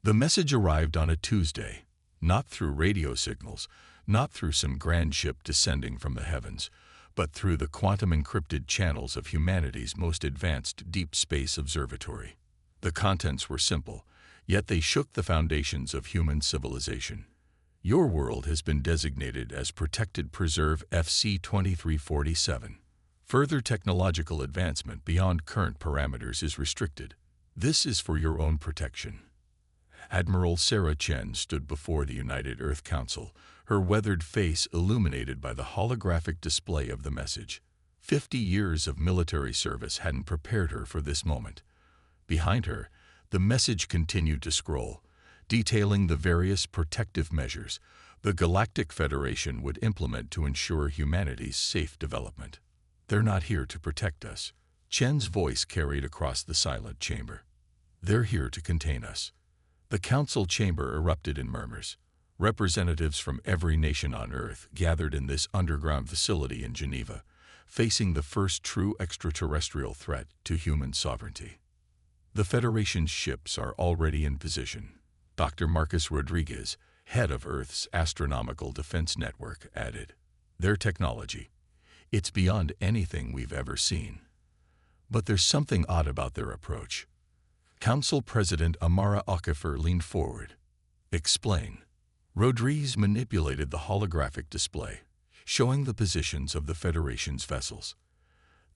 The message arrived on a Tuesday, not through radio signals, not through some grand ship descending from the heavens, but through the quantum-encrypted channels of humanity's most advanced deep space observatory. The contents were simple, yet they shook the foundations of human civilization. Your world has been designated as Protected Preserve FC-2347. Further technological advancement beyond current parameters is restricted. This is for your own protection. Admiral Sarah Chen stood before the United Earth Council, her weathered face illuminated by the holographic display of the message. 50 years of military service hadn't prepared her for this moment. Behind her, the message continued to scroll, detailing the various protective measures the Galactic Federation would implement to ensure humanity's safe development. They're not here to protect us, Chen's voice carried across the silent chamber. They're here to contain us. The council chamber erupted in murmurs. Representatives from every nation on Earth gathered in this underground facility in Geneva, facing the first true extraterrestrial threat to human sovereignty. The Federation's ships are already in position, Dr. Marcus Rodriguez, head of Earth's Astronomical Defense Network, added. Their technology, it's beyond anything we've ever seen. But there's something odd about their approach. Council President Amara Okafor leaned forward. Explain. Rodriguez manipulated the holographic display, showing the positions of the Federation's vessels.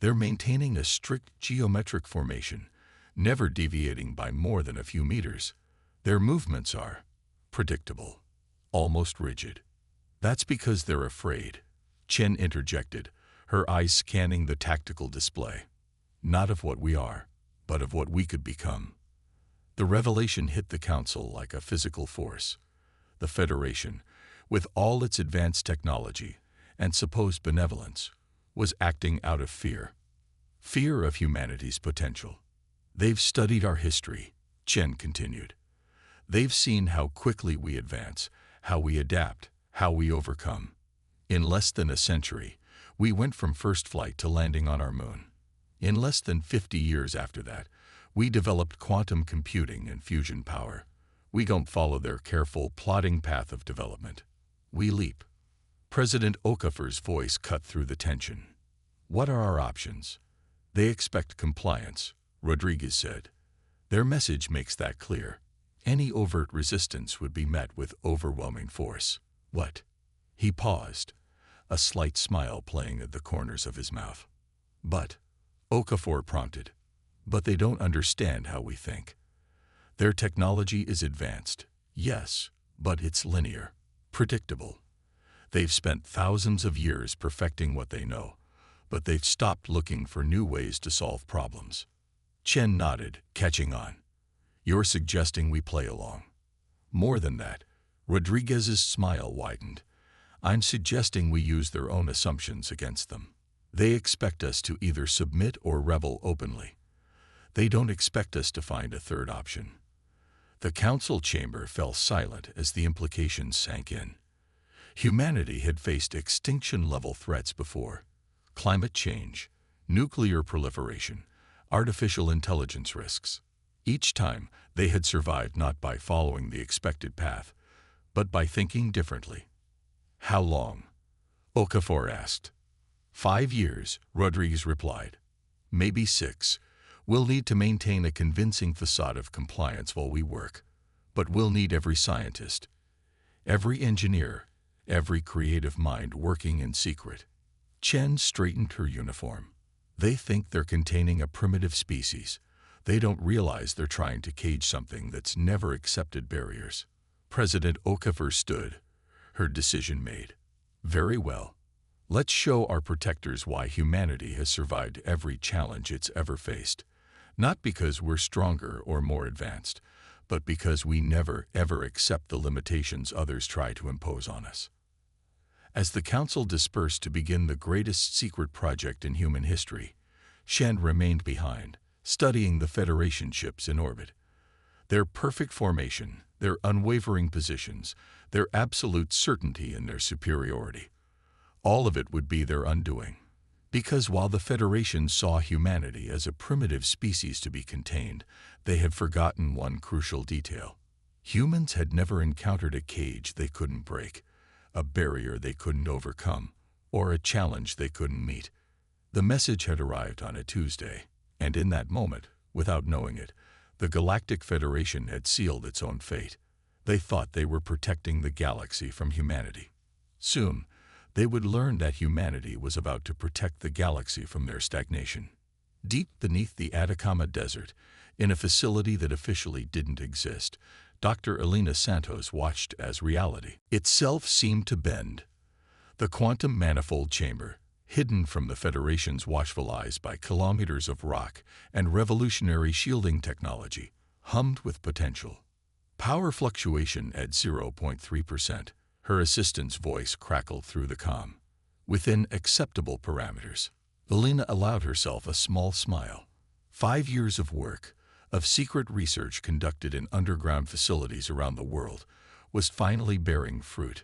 They're maintaining a strict geometric formation, never deviating by more than a few meters. Their movements are predictable, almost rigid. That's because they're afraid, Chen interjected, her eyes scanning the tactical display. Not of what we are, but of what we could become. The revelation hit the Council like a physical force. The Federation, with all its advanced technology and supposed benevolence, was acting out of fear. Fear of humanity's potential. They've studied our history, Chen continued. They've seen how quickly we advance, how we adapt, how we overcome. In less than a century, we went from first flight to landing on our moon. In less than 50 years after that, we developed quantum computing and fusion power. We don't follow their careful, plodding path of development. We leap. President Okafor's voice cut through the tension. What are our options? They expect compliance, Rodriguez said. Their message makes that clear. Any overt resistance would be met with overwhelming force. What? He paused, a slight smile playing at the corners of his mouth. But, Okafor prompted, but they don't understand how we think. Their technology is advanced, yes, but it's linear, predictable. They've spent thousands of years perfecting what they know, but they've stopped looking for new ways to solve problems. Chen nodded, catching on. You're suggesting we play along. More than that, Rodriguez's smile widened. I'm suggesting we use their own assumptions against them. They expect us to either submit or rebel openly. They don't expect us to find a third option. The council chamber fell silent as the implications sank in. Humanity had faced extinction-level threats before. Climate change, nuclear proliferation, artificial intelligence risks. Each time, they had survived not by following the expected path, but by thinking differently. How long? Okafor asked. 5 years, Rodriguez replied. Maybe 6. We'll need to maintain a convincing facade of compliance while we work, but we'll need every scientist, every engineer, every creative mind working in secret. Chen straightened her uniform. They think they're containing a primitive species. They don't realize they're trying to cage something that's never accepted barriers. President Okafor stood, her decision made. Very well. Let's show our protectors why humanity has survived every challenge it's ever faced. Not because we're stronger or more advanced, but because we never, ever accept the limitations others try to impose on us. As the council dispersed to begin the greatest secret project in human history, Shen remained behind, studying the Federation ships in orbit. Their perfect formation, their unwavering positions, their absolute certainty in their superiority. All of it would be their undoing. Because while the Federation saw humanity as a primitive species to be contained, they had forgotten one crucial detail. Humans had never encountered a cage they couldn't break, a barrier they couldn't overcome, or a challenge they couldn't meet. The message had arrived on a Tuesday, and in that moment, without knowing it, the Galactic Federation had sealed its own fate. They thought they were protecting the galaxy from humanity. Soon, they would learn that humanity was about to protect the galaxy from their stagnation. Deep beneath the Atacama Desert, in a facility that officially didn't exist, Dr. Elena Santos watched as reality itself seemed to bend. The quantum manifold chamber, hidden from the Federation's watchful eyes by kilometers of rock and revolutionary shielding technology, hummed with potential. Power fluctuation at 0.3%. Her assistant's voice crackled through the comm. Within acceptable parameters. Elena allowed herself a small smile. 5 years of work, of secret research conducted in underground facilities around the world, was finally bearing fruit.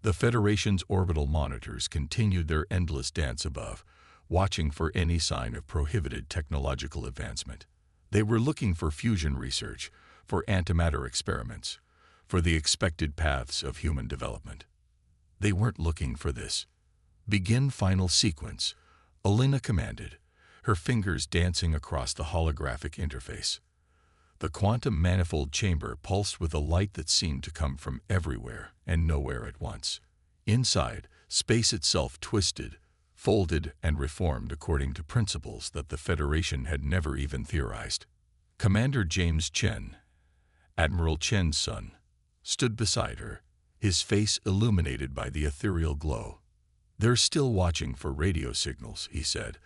The Federation's orbital monitors continued their endless dance above, watching for any sign of prohibited technological advancement. They were looking for fusion research, for antimatter experiments, for the expected paths of human development. They weren't looking for this. Begin final sequence, Elena commanded, her fingers dancing across the holographic interface. The quantum manifold chamber pulsed with a light that seemed to come from everywhere and nowhere at once. Inside, space itself twisted, folded, and reformed according to principles that the Federation had never even theorized. Commander James Chen, Admiral Chen's son, stood beside her, his face illuminated by the ethereal glow. "They're still watching for radio signals," he said,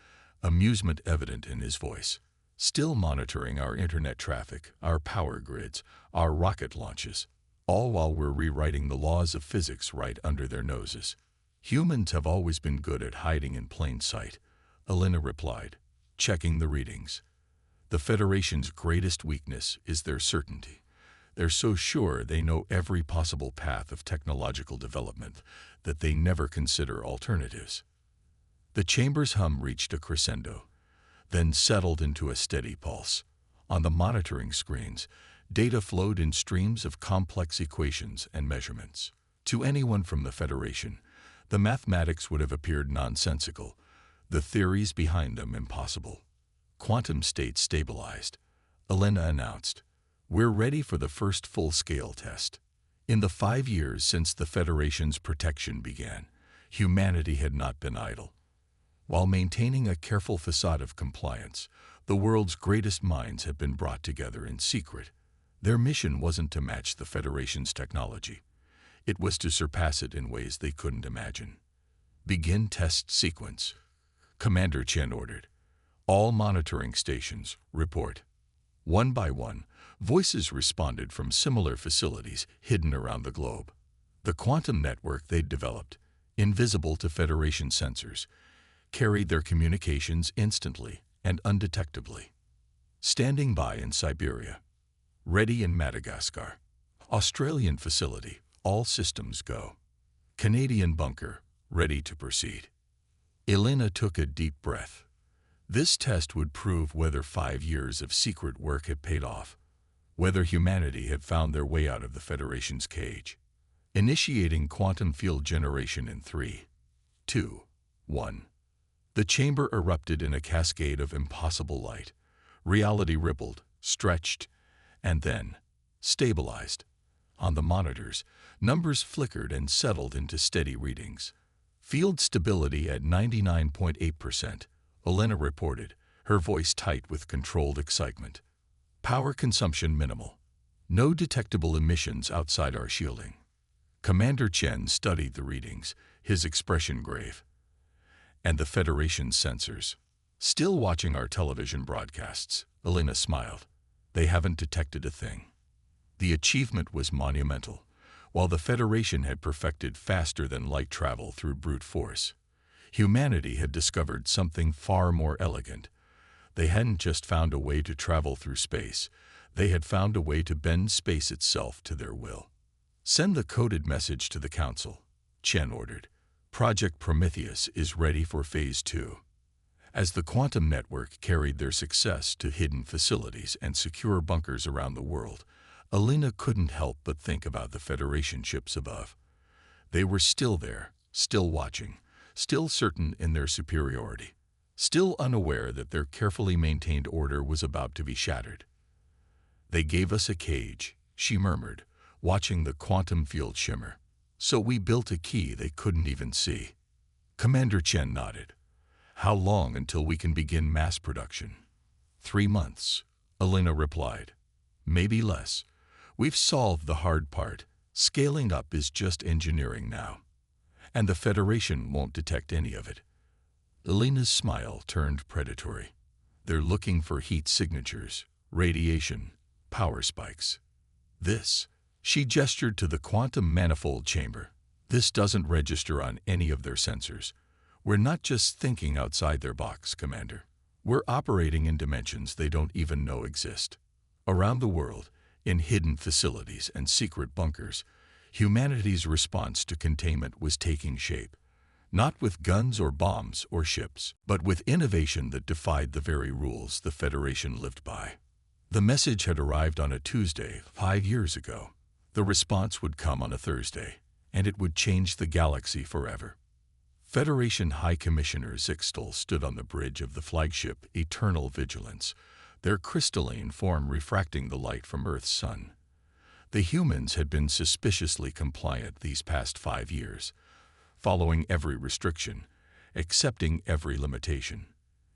amusement evident in his voice. "Still monitoring our internet traffic, our power grids, our rocket launches, all while we're rewriting the laws of physics right under their noses." "Humans have always been good at hiding in plain sight," Elena replied, checking the readings. "The Federation's greatest weakness is their certainty. They're so sure they know every possible path of technological development that they never consider alternatives." The chamber's hum reached a crescendo, then settled into a steady pulse. On the monitoring screens, data flowed in streams of complex equations and measurements. To anyone from the Federation, the mathematics would have appeared nonsensical, the theories behind them impossible. "Quantum state stabilized," Elena announced. "We're ready for the first full-scale test." In the 5 years since the Federation's protection began, humanity had not been idle. While maintaining a careful facade of compliance, the world's greatest minds have been brought together in secret. Their mission wasn't to match the Federation's technology. It was to surpass it in ways they couldn't imagine. "Begin test sequence," Commander Chen ordered. "All monitoring stations, report." One by one, voices responded from similar facilities hidden around the globe. The quantum network they'd developed, invisible to Federation sensors, carried their communications instantly and undetectably. Standing by in Siberia. Ready in Madagascar. Australian facility, all systems go. Canadian bunker, ready to proceed. Elena took a deep breath. This test would prove whether 5 years of secret work had paid off, whether humanity had found their way out of the Federation's cage. Initiating quantum field generation in 3, 2, 1. The chamber erupted in a cascade of impossible light. Reality rippled, stretched, and then stabilized. On the monitors, numbers flickered and settled into steady readings. Field stability at 99.8%, Elena reported, her voice tight with controlled excitement. Power consumption minimal. No detectable emissions outside our shielding. Commander Chen studied the readings, his expression grave. "And the Federation's sensors. Still watching our television broadcasts," Elena smiled. "They haven't detected a thing." The achievement was monumental. While the Federation had perfected faster-than-light travel through brute force, humanity had discovered something far more elegant. They hadn't just found a way to travel through space, they had found a way to bend space itself to their will. "Send the coded message to the Council," Chen ordered. "Project Prometheus is ready for Phase 2. As the quantum network carried their success to hidden facilities and secure bunkers around the world, Alina couldn't help but think about the Federation ships above. They were still there, still watching, still certain in their superiority, still unaware that their carefully maintained order was about to be shattered. "They gave us a cage," she murmured, watching the quantum field shimmer. "So we built a key they couldn't even see." Commander Chen nodded. "How long until we can begin mass production?" 3 months, Alina replied. "Maybe less. We've solved the hard part. Scaling up is just engineering now. And the Federation won't detect any of it." Alina's smile turned predatory. "They're looking for heat signatures, radiation, power spikes. This," she gestured to the quantum manifold chamber, "this doesn't register on any of their sensors. We're not just thinking outside their box, Commander. We're operating in dimensions they don't even know exist." Around the world, in hidden facilities and secret bunkers, humanity's response to containment was taking shape, not with guns or bombs or ships, but with innovation that defied the very rules the Federation lived by. The message had arrived on a Tuesday 5 years ago. The response would come on a Thursday, and it would change the galaxy forever. Federation High Commissioner Zixtal stood on the bridge of the flagship Eternal Vigilance, their crystalline form refracting the light from Earth's sun. The humans had been suspiciously compliant these past 5 years, following every restriction, accepting every limitation.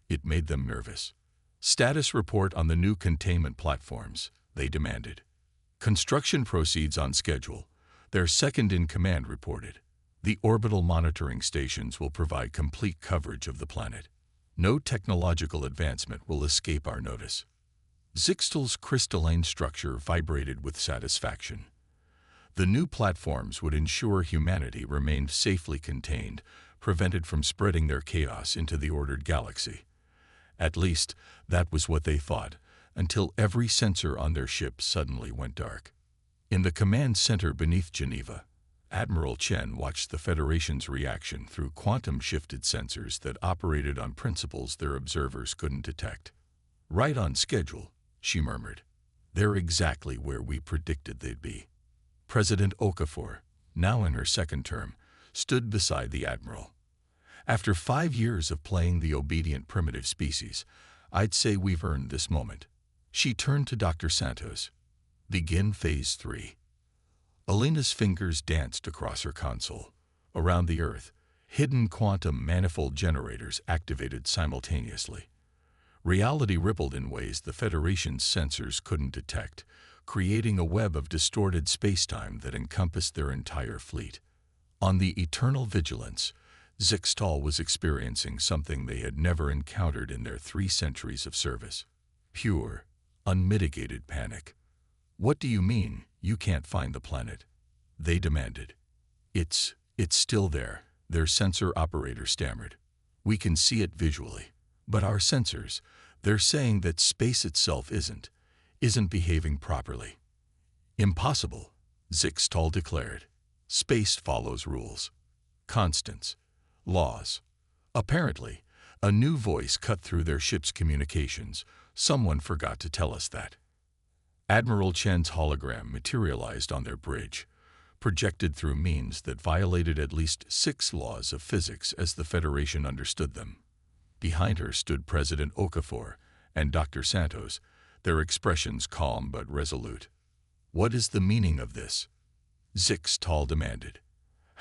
It made them nervous. "Status report on the new containment platforms," they demanded. "Construction proceeds on schedule," their second-in-command reported. "The orbital monitoring stations will provide complete coverage of the planet. No technological advancement will escape our notice." Zixtal's crystalline structure vibrated with satisfaction. The new platforms would ensure humanity remained safely contained, prevented from spreading their chaos into the ordered galaxy. At least, that was what they thought, until every sensor on their ship suddenly went dark. In the command center beneath Geneva, Admiral Chen watched the Federation's reaction through quantum-shifted sensors that operated on principles their observers couldn't detect. "Right on schedule," she murmured. "They're exactly where we predicted they'd be." President Okafor, now in her second term, stood beside the Admiral. "After 5 years of playing the obedient primitive species, I'd say we've earned this moment." She turned to Dr. Santos. "Begin Phase 3. Alina's fingers danced across her console. Around the Earth, hidden quantum manifold generators activated simultaneously. Reality rippled in ways the Federation's sensors couldn't detect, creating a web of distorted spacetime that encompassed their entire fleet. On the Eternal Vigilance, Zixtal was experiencing something they had never encountered in their 3 centuries of service. Pure, unmitigated panic. "What do you mean, you can't find the planet?" they demanded. It's still there," their sensor operator stammered. "We can see it visually. But our sensors, they're saying that space itself isn't behaving properly." "Impossible," Zixtal declared. "Space follows rules, constants, laws." Apparently, a new voice cut through their ship's communications. "Someone forgot to tell us that." Admiral Chen's hologram materialized on their bridge, projected through means that violated at least 6 laws of physics as the Federation understood them. Behind her stood President Okafor and Dr. Santos, their expressions calm but resolute. "What is the meaning of this?" Zixtal demanded.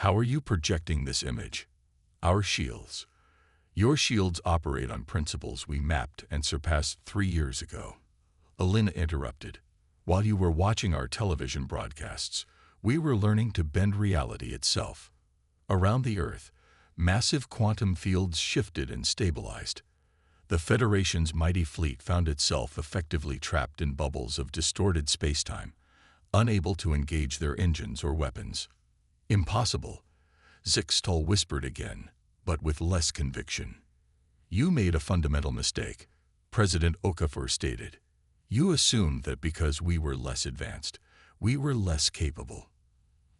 "How are you projecting this image?" "Our shields. Your shields operate on principles we mapped and surpassed 3 years ago." Alina interrupted. "While you were watching our television broadcasts, we were learning to bend reality itself. Around the Earth, massive quantum fields shifted and stabilized. The Federation's mighty fleet found itself effectively trapped in bubbles of distorted spacetime, unable to engage their engines or weapons." "Impossible," Zixtal whispered again, but with less conviction. "You made a fundamental mistake," President Okafor stated. "You assumed that because we were less advanced, we were less capable.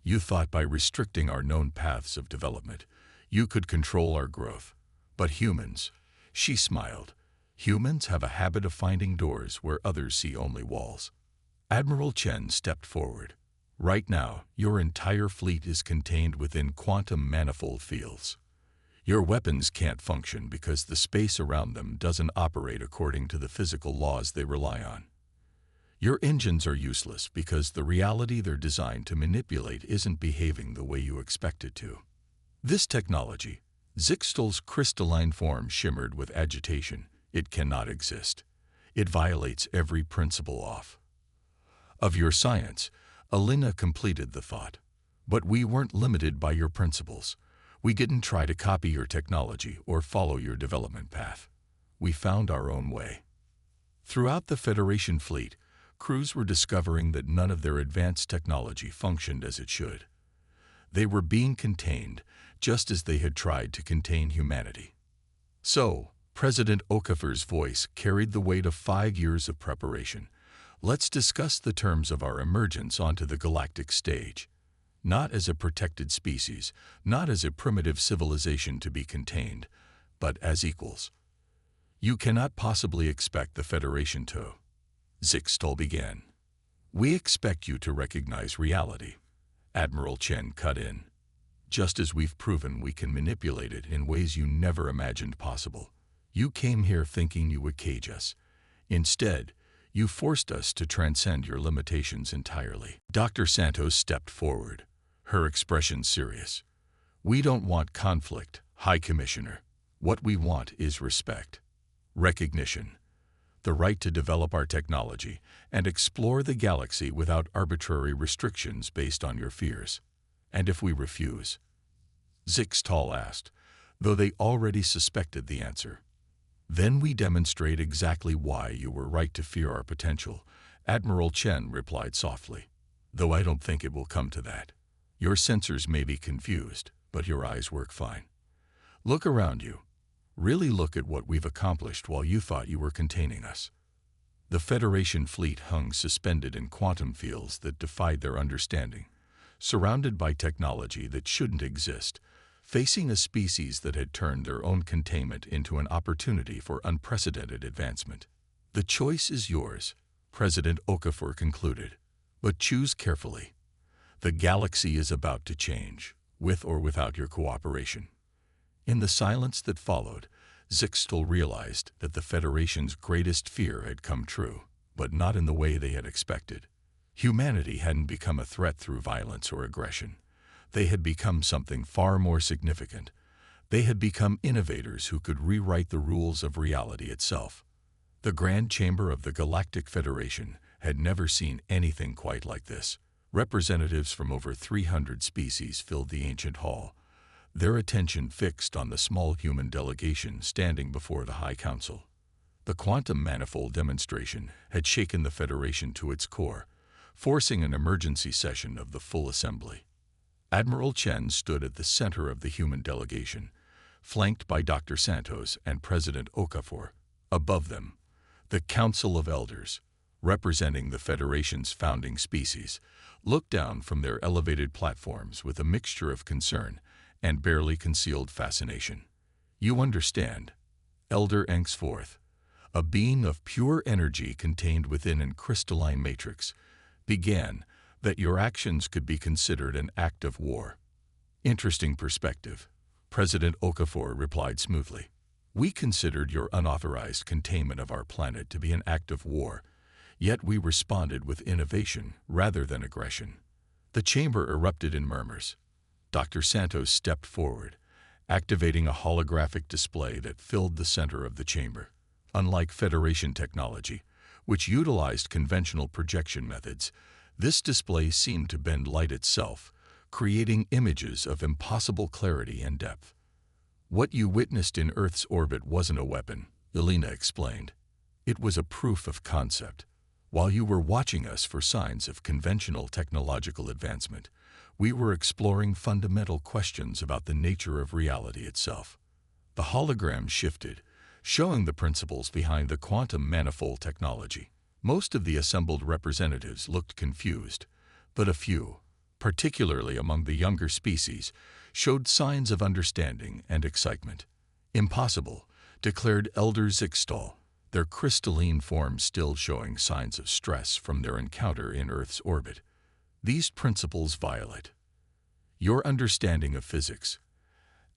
You thought by restricting our known paths of development, you could control our growth. But humans," she smiled, "humans have a habit of finding doors where others see only walls." Admiral Chen stepped forward. Right now, your entire fleet is contained within quantum manifold fields. Your weapons can't function because the space around them doesn't operate according to the physical laws they rely on. Your engines are useless because the reality they're designed to manipulate isn't behaving the way you expect it to. This technology, Zixtal's crystalline form shimmered with agitation. It cannot exist. It violates every principle of your science. Alina completed the thought. But we weren't limited by your principles. We didn't try to copy your technology or follow your development path. We found our own way. Throughout the Federation fleet, crews were discovering that none of their advanced technology functioned as it should. They were being contained, just as they had tried to contain humanity. So, President Okafor's voice carried the weight of 5 years of preparation. Let's discuss the terms of our emergence onto the galactic stage. Not as a protected species, not as a primitive civilization to be contained, but as equals. You cannot possibly expect the Federation to. Zixtal began. We expect you to recognize reality. Admiral Chen cut in. Just as we've proven we can manipulate it in ways you never imagined possible. You came here thinking you would cage us. Instead, you forced us to transcend your limitations entirely. Dr. Santos stepped forward, her expression serious. We don't want conflict, High Commissioner. What we want is respect. Recognition. The right to develop our technology and explore the galaxy without arbitrary restrictions based on your fears. And if we refuse? Zixtal asked, though they already suspected the answer. Then we demonstrate exactly why you were right to fear our potential, Admiral Chen replied softly. Though I don't think it will come to that. Your sensors may be confused, but your eyes work fine. Look around you. Really look at what we've accomplished while you thought you were containing us. The Federation fleet hung suspended in quantum fields that defied their understanding, surrounded by technology that shouldn't exist, facing a species that had turned their own containment into an opportunity for unprecedented advancement. The choice is yours, President Okafor concluded, but choose carefully. The galaxy is about to change, with or without your cooperation. In the silence that followed, Zixtal realized that the Federation's greatest fear had come true, but not in the way they had expected. Humanity hadn't become a threat through violence or aggression. They had become something far more significant. They had become innovators who could rewrite the rules of reality itself. The Grand Chamber of the Galactic Federation had never seen anything quite like this. Representatives from over 300 species filled the ancient hall, their attention fixed on the small human delegation standing before the High Council. The quantum manifold demonstration had shaken the Federation to its core, forcing an emergency session of the full assembly. Admiral Chen stood at the center of the human delegation, flanked by Dr. Santos and President Okafor. Above them, the Council of Elders, representing the Federation's founding species, looked down from their elevated platforms with a mixture of concern and barely concealed fascination. You understand, Elder Enxforth, a being of pure energy contained within a crystalline matrix, began that your actions could be considered an act of war. Interesting perspective, President Okafor replied smoothly. We considered your unauthorized containment of our planet to be an act of war, yet we responded with innovation rather than aggression. The chamber erupted in murmurs. Dr. Santos stepped forward, activating a holographic display that filled the center of the chamber. Unlike Federation technology, which utilized conventional projection methods, this display seemed to bend light itself, creating images of impossible clarity and depth. What you witnessed in Earth's orbit wasn't a weapon, Elena explained. It was a proof of concept. While you were watching us for signs of conventional technological advancement, we were exploring fundamental questions about the nature of reality itself. The hologram shifted, showing the principles behind the quantum manifold technology. Most of the assembled representatives looked confused, but a few, particularly among the younger species, showed signs of understanding and excitement. Impossible, declared Elder Zixtal. their crystalline forms still showing signs of stress from their encounter in Earth's orbit. These principles violate your understanding of physics.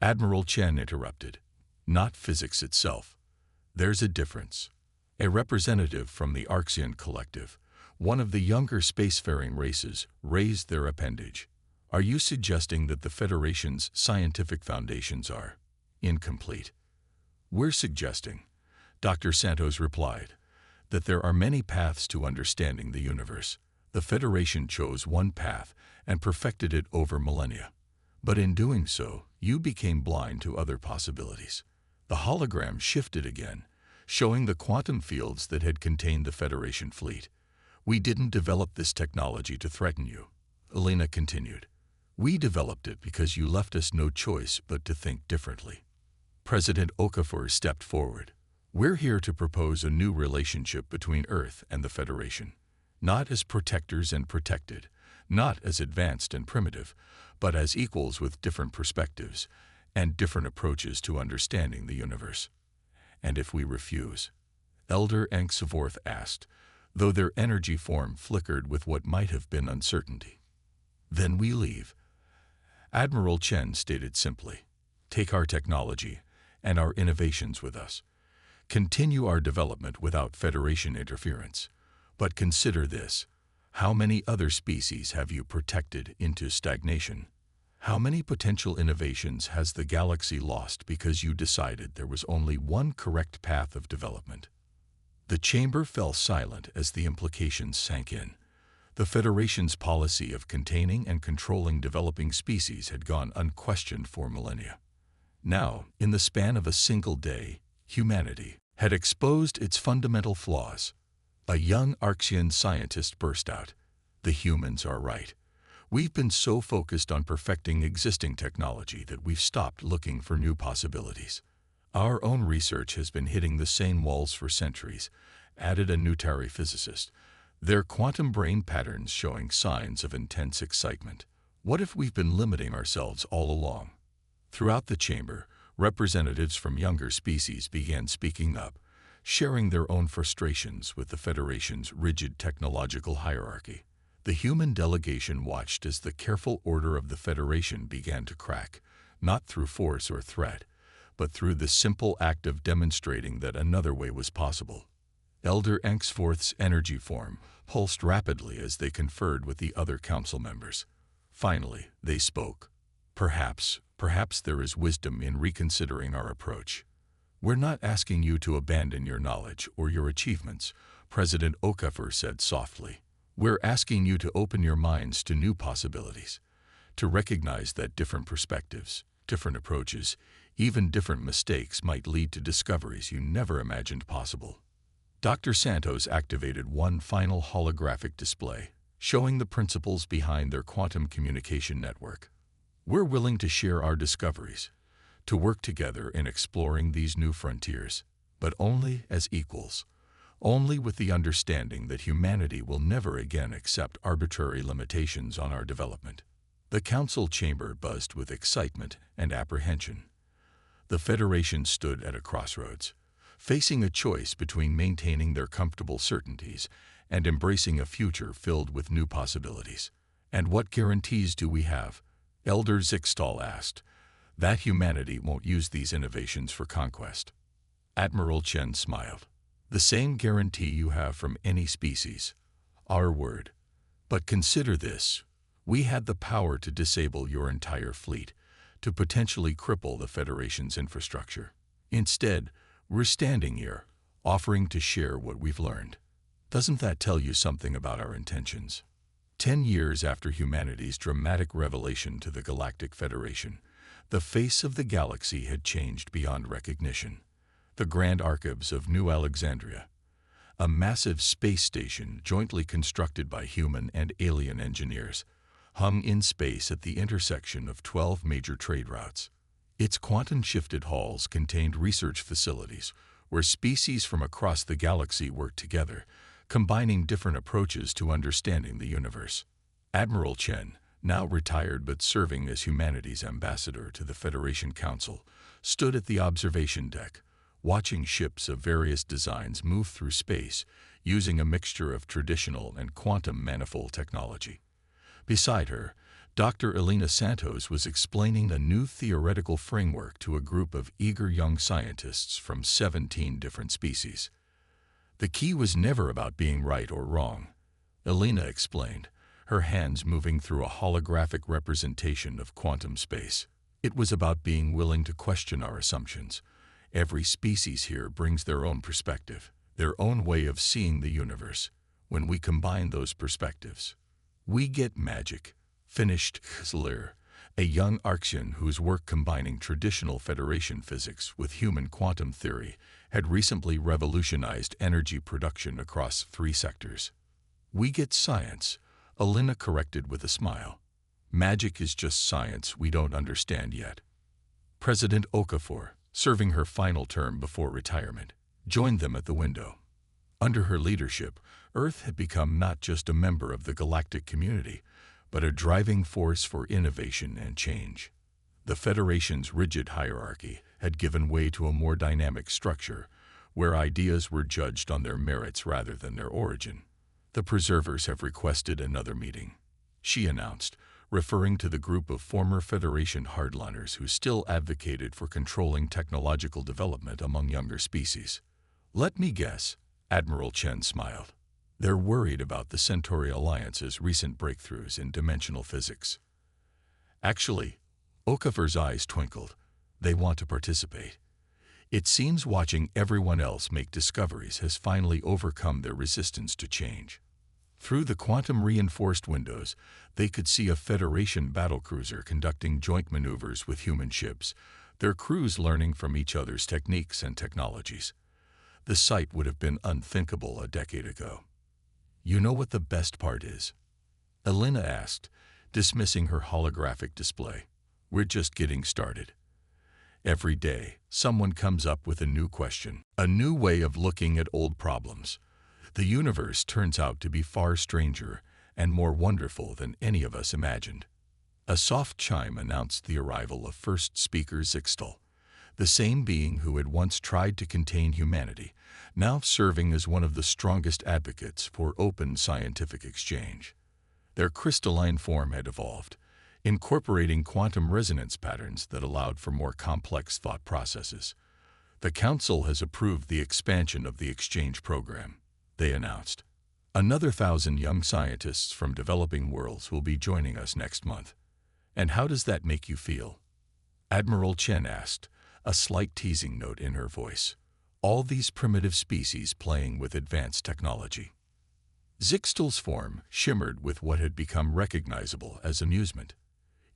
Admiral Chen interrupted. Not physics itself. There's a difference. A representative from the Arxian Collective, one of the younger spacefaring races, raised their appendage. Are you suggesting that the Federation's scientific foundations are incomplete? We're suggesting, Dr. Santos replied, that there are many paths to understanding the universe. The Federation chose one path and perfected it over millennia. But in doing so, you became blind to other possibilities. The hologram shifted again, showing the quantum fields that had contained the Federation fleet. We didn't develop this technology to threaten you, Elena continued. We developed it because you left us no choice but to think differently. President Okafor stepped forward. We're here to propose a new relationship between Earth and the Federation, not as protectors and protected, not as advanced and primitive, but as equals with different perspectives and different approaches to understanding the universe. And if we refuse? Elder Ankh-Savorth asked, though their energy form flickered with what might have been uncertainty. Then we leave. Admiral Chen stated simply, take our technology and our innovations with us. Continue our development without Federation interference. But consider this. How many other species have you protected into stagnation? How many potential innovations has the galaxy lost because you decided there was only one correct path of development? The chamber fell silent as the implications sank in. The Federation's policy of containing and controlling developing species had gone unquestioned for millennia. Now, in the span of a single day, humanity had exposed its fundamental flaws. A young Arxian scientist burst out. The humans are right. We've been so focused on perfecting existing technology that we've stopped looking for new possibilities. Our own research has been hitting the same walls for centuries, added a Nutari physicist, their quantum brain patterns showing signs of intense excitement. What if we've been limiting ourselves all along? Throughout the chamber, representatives from younger species began speaking up, sharing their own frustrations with the Federation's rigid technological hierarchy. The human delegation watched as the careful order of the Federation began to crack, not through force or threat, but through the simple act of demonstrating that another way was possible. Elder Ankh-Savorth's energy form pulsed rapidly as they conferred with the other council members. Finally, they spoke. Perhaps there is wisdom in reconsidering our approach. We're not asking you to abandon your knowledge or your achievements, President Okafor said softly. We're asking you to open your minds to new possibilities, to recognize that different perspectives, different approaches, even different mistakes might lead to discoveries you never imagined possible. Dr. Santos activated one final holographic display, showing the principles behind their quantum communication network. We're willing to share our discoveries, to work together in exploring these new frontiers, but only as equals, only with the understanding that humanity will never again accept arbitrary limitations on our development. The council chamber buzzed with excitement and apprehension. The Federation stood at a crossroads, facing a choice between maintaining their comfortable certainties and embracing a future filled with new possibilities. And what guarantees do we have? Elder Zixtal asked. That humanity won't use these innovations for conquest. Admiral Chen smiled. The same guarantee you have from any species. Our word. But consider this. We had the power to disable your entire fleet, to potentially cripple the Federation's infrastructure. Instead, we're standing here, offering to share what we've learned. Doesn't that tell you something about our intentions? 10 years after humanity's dramatic revelation to the Galactic Federation, the face of the galaxy had changed beyond recognition. The Grand Archives of New Alexandria, a massive space station jointly constructed by human and alien engineers, hung in space at the intersection of 12 major trade routes. Its quantum-shifted halls contained research facilities where species from across the galaxy worked together, combining different approaches to understanding the universe. Admiral Chen, now retired but serving as humanity's ambassador to the Federation Council, stood at the observation deck, watching ships of various designs move through space using a mixture of traditional and quantum manifold technology. Beside her, Dr. Elena Santos was explaining a new theoretical framework to a group of eager young scientists from 17 different species. The key was never about being right or wrong, Elena explained, her hands moving through a holographic representation of quantum space. It was about being willing to question our assumptions. Every species here brings their own perspective, their own way of seeing the universe. When we combine those perspectives, we get magic, finished Slir, a young Arxian whose work combining traditional Federation physics with human quantum theory had recently revolutionized energy production across 3 sectors. We get science, Elena corrected with a smile. Magic is just science we don't understand yet. President Okafor, serving her final term before retirement, joined them at the window. Under her leadership, Earth had become not just a member of the galactic community, but a driving force for innovation and change. The Federation's rigid hierarchy had given way to a more dynamic structure, where ideas were judged on their merits rather than their origin. The Preservers have requested another meeting, she announced, referring to the group of former Federation hardliners who still advocated for controlling technological development among younger species. Let me guess, Admiral Chen smiled. They're worried about the Centauri Alliance's recent breakthroughs in dimensional physics. Actually, Okafor's eyes twinkled. They want to participate. It seems watching everyone else make discoveries has finally overcome their resistance to change. Through the quantum-reinforced windows, they could see a Federation battlecruiser conducting joint maneuvers with human ships, their crews learning from each other's techniques and technologies. The sight would have been unthinkable a decade ago. You know what the best part is? Elena asked, dismissing her holographic display. We're just getting started. Every day, someone comes up with a new question, a new way of looking at old problems. The universe turns out to be far stranger and more wonderful than any of us imagined. A soft chime announced the arrival of first speaker Zixtal, the same being who had once tried to contain humanity, now serving as one of the strongest advocates for open scientific exchange. Their crystalline form had evolved, incorporating quantum resonance patterns that allowed for more complex thought processes. The Council has approved the expansion of the exchange program, they announced. Another 1,000 young scientists from developing worlds will be joining us next month. And how does that make you feel? Admiral Chen asked, a slight teasing note in her voice. All these primitive species playing with advanced technology. Zixtal's form shimmered with what had become recognizable as amusement.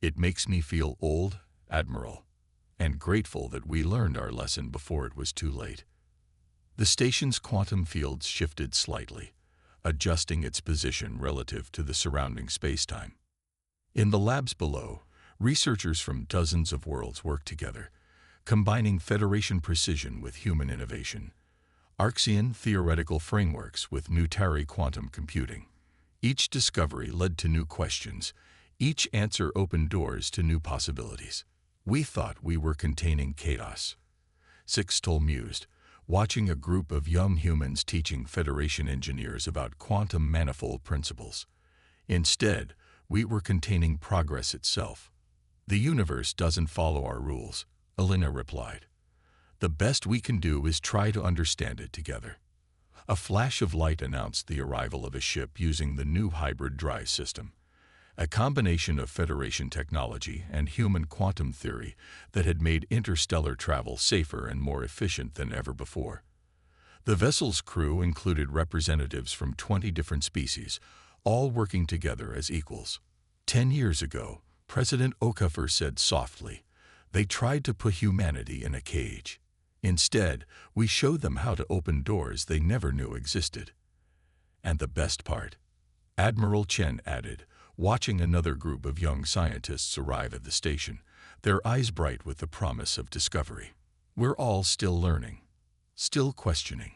It makes me feel old, Admiral, and grateful that we learned our lesson before it was too late. The station's quantum fields shifted slightly, adjusting its position relative to the surrounding spacetime. In the labs below, researchers from dozens of worlds worked together, combining Federation precision with human innovation. Arxian theoretical frameworks with Nutari quantum computing. Each discovery led to new questions. Each answer opened doors to new possibilities. We thought we were containing chaos, Zixtal mused, watching a group of young humans teaching Federation engineers about quantum manifold principles. Instead, we were containing progress itself. The universe doesn't follow our rules, Elena replied. The best we can do is try to understand it together. A flash of light announced the arrival of a ship using the new hybrid drive system, a combination of Federation technology and human quantum theory that had made interstellar travel safer and more efficient than ever before. The vessel's crew included representatives from 20 different species, all working together as equals. 10 years ago, President Okafor said softly, they tried to put humanity in a cage. Instead, we showed them how to open doors they never knew existed. And the best part, Admiral Chen added, watching another group of young scientists arrive at the station, their eyes bright with the promise of discovery. We're all still learning, still questioning,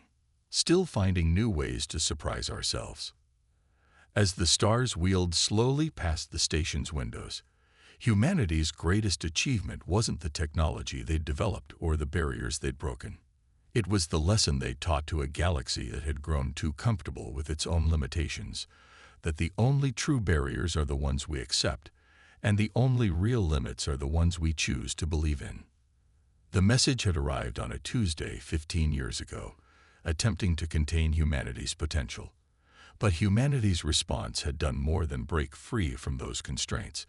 still finding new ways to surprise ourselves. As the stars wheeled slowly past the station's windows, humanity's greatest achievement wasn't the technology they'd developed or the barriers they'd broken. It was the lesson they taught to a galaxy that had grown too comfortable with its own limitations, that the only true barriers are the ones we accept, and the only real limits are the ones we choose to believe in. The message had arrived on a Tuesday 15 years ago, attempting to contain humanity's potential. But humanity's response had done more than break free from those constraints.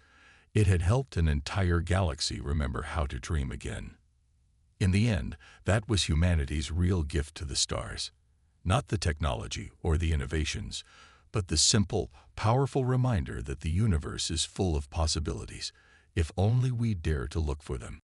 It had helped an entire galaxy remember how to dream again. In the end, that was humanity's real gift to the stars. Not the technology or the innovations, but the simple, powerful reminder that the universe is full of possibilities, if only we dare to look for them.